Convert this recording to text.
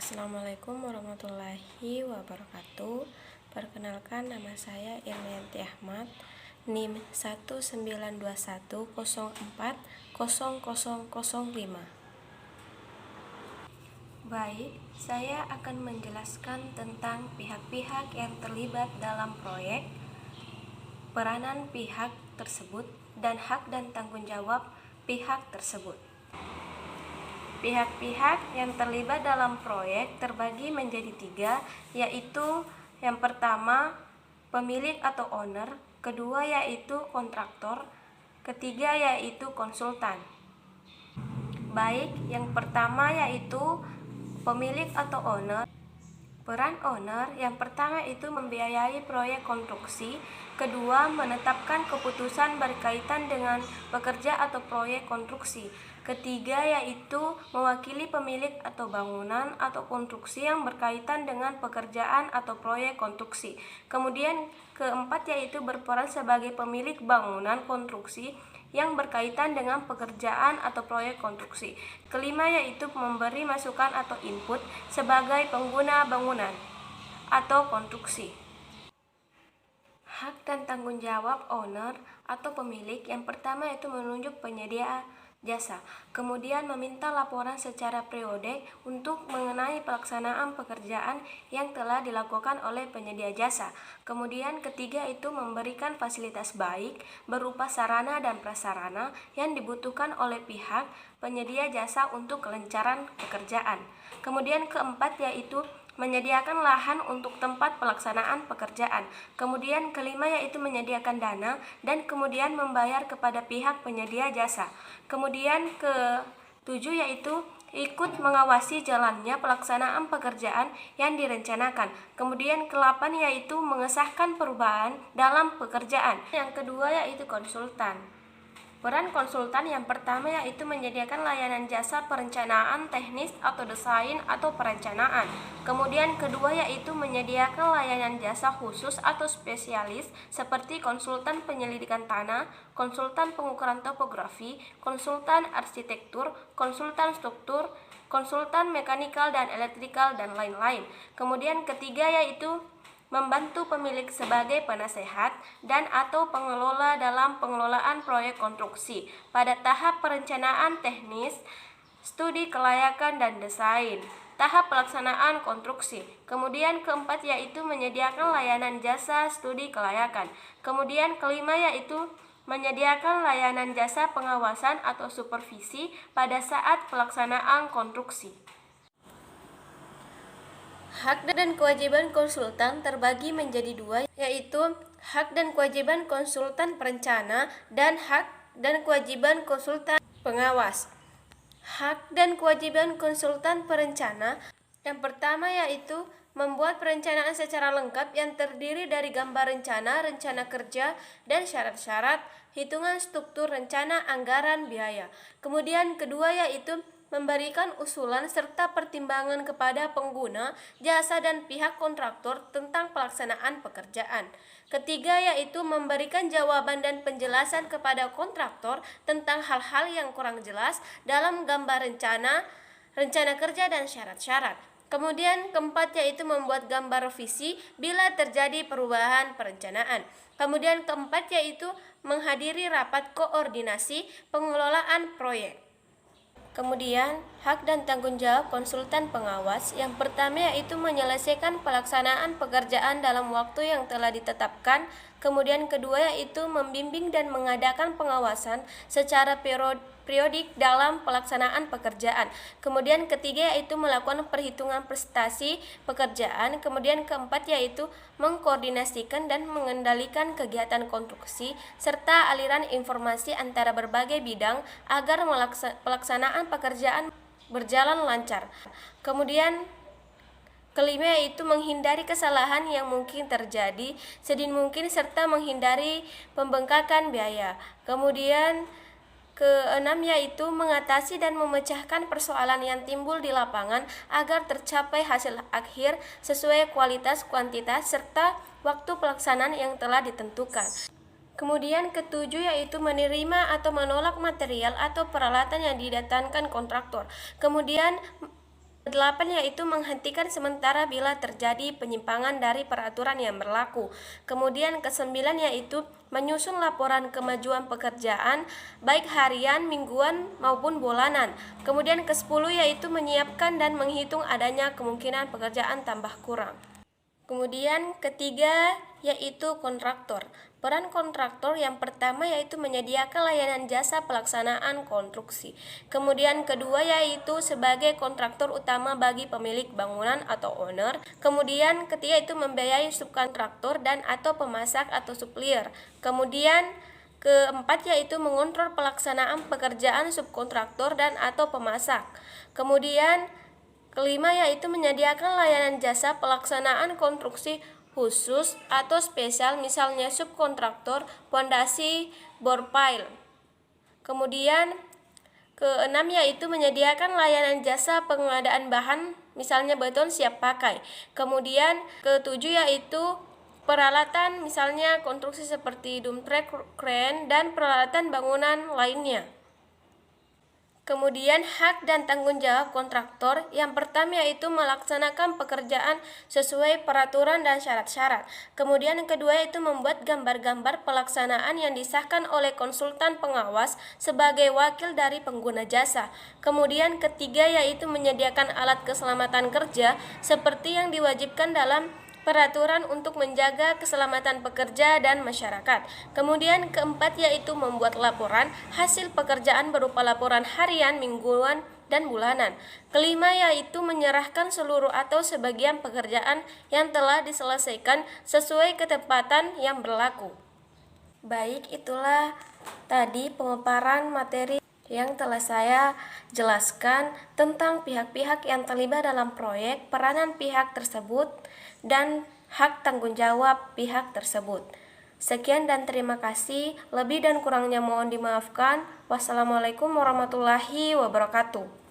Assalamualaikum warahmatullahi wabarakatuh. Perkenalkan, nama saya Irmianti Ahmad, NIM 19210404005. Baik, saya akan menjelaskan tentang pihak-pihak yang terlibat dalam proyek, peranan pihak tersebut, dan hak dan tanggung jawab pihak tersebut. Pihak-pihak yang terlibat dalam proyek terbagi menjadi 3, yaitu yang pertama pemilik atau owner, kedua yaitu kontraktor, ketiga yaitu konsultan. Baik, yang pertama yaitu pemilik atau owner. Peran owner yang pertama itu membiayai proyek konstruksi, kedua menetapkan keputusan berkaitan dengan pekerja atau proyek konstruksi, ketiga yaitu mewakili pemilik atau bangunan atau konstruksi yang berkaitan dengan pekerjaan atau proyek konstruksi. Kemudian keempat yaitu berperan sebagai pemilik bangunan konstruksi yang berkaitan dengan pekerjaan atau proyek konstruksi. Kelima yaitu memberi masukan atau input sebagai pengguna bangunan atau konstruksi. Hak dan tanggung jawab owner atau pemilik yang pertama itu menunjuk penyedia jasa, kemudian meminta laporan secara periodik untuk mengenai pelaksanaan pekerjaan yang telah dilakukan oleh penyedia jasa. Kemudian ketiga itu memberikan fasilitas baik berupa sarana dan prasarana yang dibutuhkan oleh pihak penyedia jasa untuk kelancaran pekerjaan. Kemudian keempat yaitu menyediakan lahan untuk tempat pelaksanaan pekerjaan. Kemudian kelima yaitu menyediakan dana dan kemudian membayar kepada pihak penyedia jasa. Kemudian ke-7 yaitu ikut mengawasi jalannya pelaksanaan pekerjaan yang direncanakan. Kemudian ke-8 yaitu mengesahkan perubahan dalam pekerjaan. Yang kedua yaitu konsultan. Peran konsultan yang pertama yaitu menyediakan layanan jasa perencanaan teknis atau desain atau perencanaan. Kemudian kedua yaitu menyediakan layanan jasa khusus atau spesialis seperti konsultan penyelidikan tanah, konsultan pengukuran topografi, konsultan arsitektur, konsultan struktur, konsultan mekanikal dan elektrikal, dan lain-lain. Kemudian ketiga yaitu membantu pemilik sebagai penasehat dan atau pengelola dalam pengelolaan proyek konstruksi pada tahap perencanaan teknis, studi kelayakan dan desain, tahap pelaksanaan konstruksi. Kemudian keempat yaitu menyediakan layanan jasa studi kelayakan. Kemudian kelima yaitu menyediakan layanan jasa pengawasan atau supervisi pada saat pelaksanaan konstruksi. Hak dan kewajiban konsultan terbagi menjadi 2, yaitu hak dan kewajiban konsultan perencana dan hak dan kewajiban konsultan pengawas. Hak dan kewajiban konsultan perencana yang pertama yaitu membuat perencanaan secara lengkap yang terdiri dari gambar rencana, rencana kerja, dan syarat-syarat, hitungan struktur rencana, anggaran, biaya. Kemudian kedua yaitu memberikan usulan serta pertimbangan kepada pengguna jasa dan pihak kontraktor tentang pelaksanaan pekerjaan. Ketiga yaitu memberikan jawaban dan penjelasan kepada kontraktor tentang hal-hal yang kurang jelas dalam gambar rencana, rencana kerja, dan syarat-syarat. Kemudian keempat yaitu membuat gambar revisi bila terjadi perubahan perencanaan. Kemudian keempat yaitu menghadiri rapat koordinasi pengelolaan proyek. Kemudian, hak dan tanggung jawab konsultan pengawas yang pertama yaitu menyelesaikan pelaksanaan pekerjaan dalam waktu yang telah ditetapkan. Kemudian kedua yaitu membimbing dan mengadakan pengawasan secara periodik dalam pelaksanaan pekerjaan. Kemudian ketiga yaitu melakukan perhitungan prestasi pekerjaan. Kemudian keempat yaitu mengkoordinasikan dan mengendalikan kegiatan konstruksi serta aliran informasi antara berbagai bidang agar pelaksanaan pekerjaan berjalan lancar. Kemudian kelima yaitu menghindari kesalahan yang mungkin terjadi sedini mungkin serta menghindari pembengkakan biaya. Kemudian keenam yaitu mengatasi dan memecahkan persoalan yang timbul di lapangan agar tercapai hasil akhir sesuai kualitas, kuantitas, serta waktu pelaksanaan yang telah ditentukan. Kemudian ketujuh yaitu menerima atau menolak material atau peralatan yang didatangkan kontraktor. Kemudian Kedelapan yaitu menghentikan sementara bila terjadi penyimpangan dari peraturan yang berlaku. Kemudian kesembilan yaitu menyusun laporan kemajuan pekerjaan baik harian, mingguan maupun bulanan. Kemudian ke-10 yaitu menyiapkan dan menghitung adanya kemungkinan pekerjaan tambah kurang. Kemudian ketiga yaitu kontraktor. Peran kontraktor yang pertama yaitu menyediakan layanan jasa pelaksanaan konstruksi. Kemudian kedua yaitu sebagai kontraktor utama bagi pemilik bangunan atau owner. Kemudian ketiga itu membiayai subkontraktor dan atau pemasak atau supplier. Kemudian keempat yaitu mengontrol pelaksanaan pekerjaan subkontraktor dan atau pemasak. Kemudian kelima yaitu menyediakan layanan jasa pelaksanaan konstruksi khusus atau spesial, misalnya subkontraktor, pondasi, bor pile. Kemudian keenam yaitu menyediakan layanan jasa pengadaan bahan, misalnya beton siap pakai. Kemudian ketujuh yaitu peralatan, misalnya konstruksi seperti dump truck, crane, dan peralatan bangunan lainnya. Kemudian hak dan tanggung jawab kontraktor yang pertama yaitu melaksanakan pekerjaan sesuai peraturan dan syarat-syarat. Kemudian yang kedua yaitu membuat gambar-gambar pelaksanaan yang disahkan oleh konsultan pengawas sebagai wakil dari pengguna jasa. Kemudian ketiga yaitu menyediakan alat keselamatan kerja seperti yang diwajibkan dalam peraturan untuk menjaga keselamatan pekerja dan masyarakat. Kemudian keempat yaitu membuat laporan hasil pekerjaan berupa laporan harian, mingguan, dan bulanan. Kelima yaitu menyerahkan seluruh atau sebagian pekerjaan yang telah diselesaikan sesuai ketepatan yang berlaku. Baik, itulah tadi pemaparan materi yang telah saya jelaskan tentang pihak-pihak yang terlibat dalam proyek, peranan pihak tersebut, dan hak tanggung jawab pihak tersebut. Sekian dan terima kasih. Lebih dan kurangnya mohon dimaafkan. Wassalamualaikum warahmatullahi wabarakatuh.